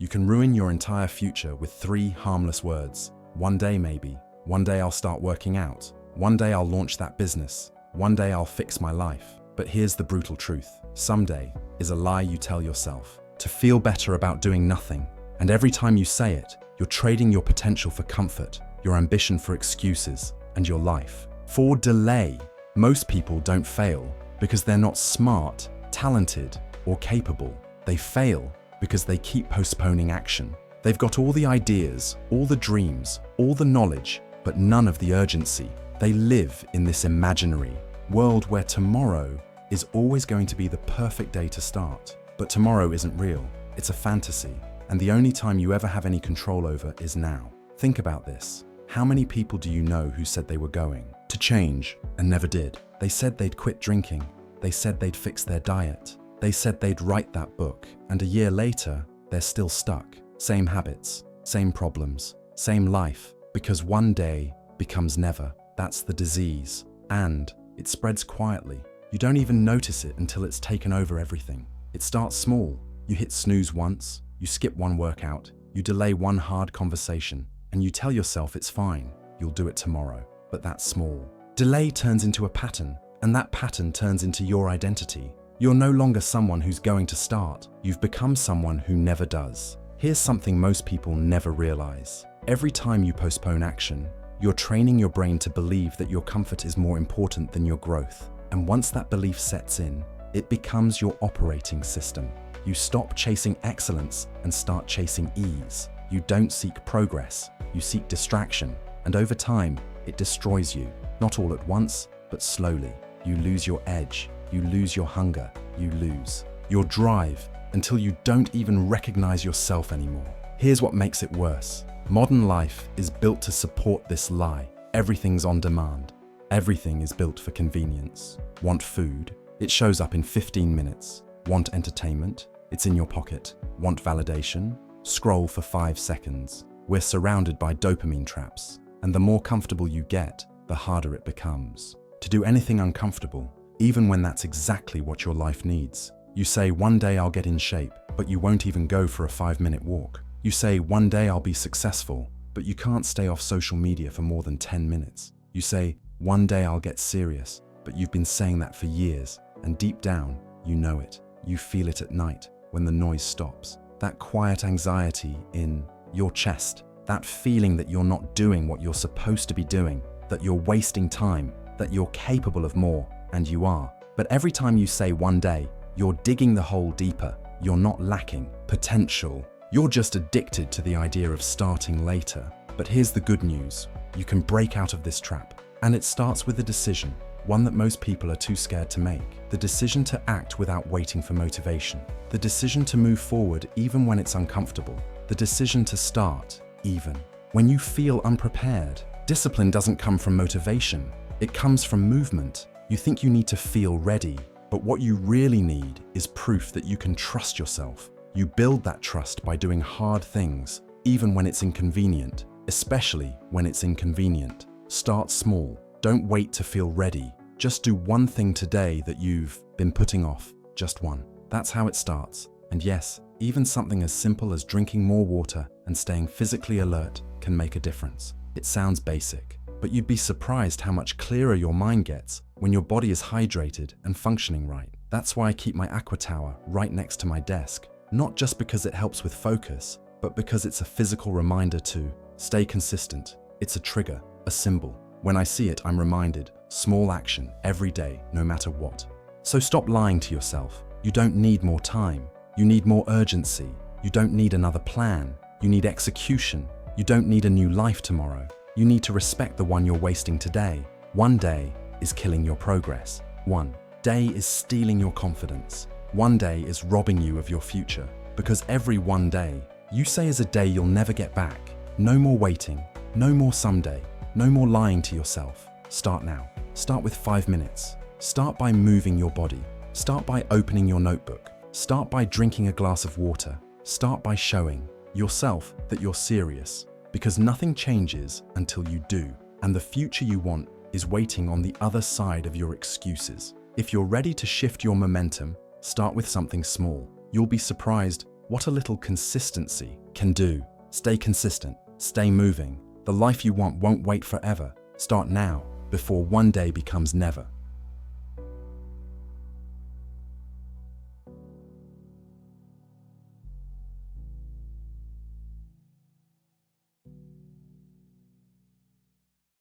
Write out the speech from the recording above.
You can ruin your entire future with 3 harmless words. One day maybe. One day I'll start working out. One day I'll launch that business. One day I'll fix my life. But here's the brutal truth. Someday is a lie you tell yourself to feel better about doing nothing. And every time you say it, you're trading your potential for comfort, your ambition for excuses, and your life for delay. Most people don't fail because they're not smart, talented, or capable. They fail because they keep postponing action. They've got all the ideas, all the dreams, all the knowledge, but none of the urgency. They live in this imaginary world where tomorrow is always going to be the perfect day to start. But tomorrow isn't real, it's a fantasy, and the only time you ever have any control over is now. Think about this. How many people do you know who said they were going to change and never did? They said they'd quit drinking. They said they'd fix their diet. They said they'd write that book, and a year later, they're still stuck. Same habits, same problems, same life, because one day becomes never. That's the disease, and it spreads quietly. You don't even notice it until it's taken over everything. It starts small. You hit snooze once, you skip one workout, you delay one hard conversation, and you tell yourself it's fine, you'll do it tomorrow. But that's small. Delay turns into a pattern, and that pattern turns into your identity. You're no longer someone who's going to start. You've become someone who never does. Here's something most people never realize. Every time you postpone action, you're training your brain to believe that your comfort is more important than your growth. And once that belief sets in, it becomes your operating system. You stop chasing excellence and start chasing ease. You don't seek progress, you seek distraction. And over time, it destroys you. Not all at once, but slowly. You lose your edge, you lose your hunger, you lose your drive until you don't even recognize yourself anymore. Here's what makes it worse. Modern life is built to support this lie. Everything's on demand. Everything is built for convenience. Want food? It shows up in 15 minutes. Want entertainment? It's in your pocket. Want validation? Scroll for 5 seconds. We're surrounded by dopamine traps, and the more comfortable you get, the harder it becomes to do anything uncomfortable, even when that's exactly what your life needs. You say, one day I'll get in shape, but you won't even go for a 5-minute walk. You say, one day I'll be successful, but you can't stay off social media for more than 10 minutes. You say, one day I'll get serious, but you've been saying that for years, and deep down, you know it. You feel it at night when the noise stops. That quiet anxiety in your chest, that feeling that you're not doing what you're supposed to be doing, that you're wasting time, that you're capable of more, and you are. But every time you say one day, you're digging the hole deeper. You're not lacking potential. You're just addicted to the idea of starting later. But here's the good news. You can break out of this trap. And it starts with a decision, one that most people are too scared to make. The decision to act without waiting for motivation. The decision to move forward even when it's uncomfortable. The decision to start even when you feel unprepared. Discipline doesn't come from motivation. It comes from movement. You think you need to feel ready, but what you really need is proof that you can trust yourself. You build that trust by doing hard things, even when it's inconvenient, especially when it's inconvenient. Start small. Don't wait to feel ready. Just do one thing today that you've been putting off. Just one. That's how it starts. And yes, even something as simple as drinking more water and staying physically alert can make a difference. It sounds basic, but you'd be surprised how much clearer your mind gets when your body is hydrated and functioning right. That's why I keep my aqua tower right next to my desk. Not just because it helps with focus, but because it's a physical reminder to stay consistent. It's a trigger, a symbol. When I see it, I'm reminded. Small action, every day, no matter what. So stop lying to yourself. You don't need more time. You need more urgency. You don't need another plan. You need execution. You don't need a new life tomorrow. You need to respect the one you're wasting today. One day is killing your progress. One day is stealing your confidence. One day is robbing you of your future. Because every one day you say is a day you'll never get back. No more waiting. No more someday. No more lying to yourself. Start now. Start with 5 minutes. Start by moving your body. Start by opening your notebook. Start by drinking a glass of water. Start by showing yourself that you're serious. Because nothing changes until you do. And the future you want is waiting on the other side of your excuses. If you're ready to shift your momentum, start with something small. You'll be surprised what a little consistency can do. Stay consistent, stay moving. The life you want won't wait forever. Start now, before one day becomes never.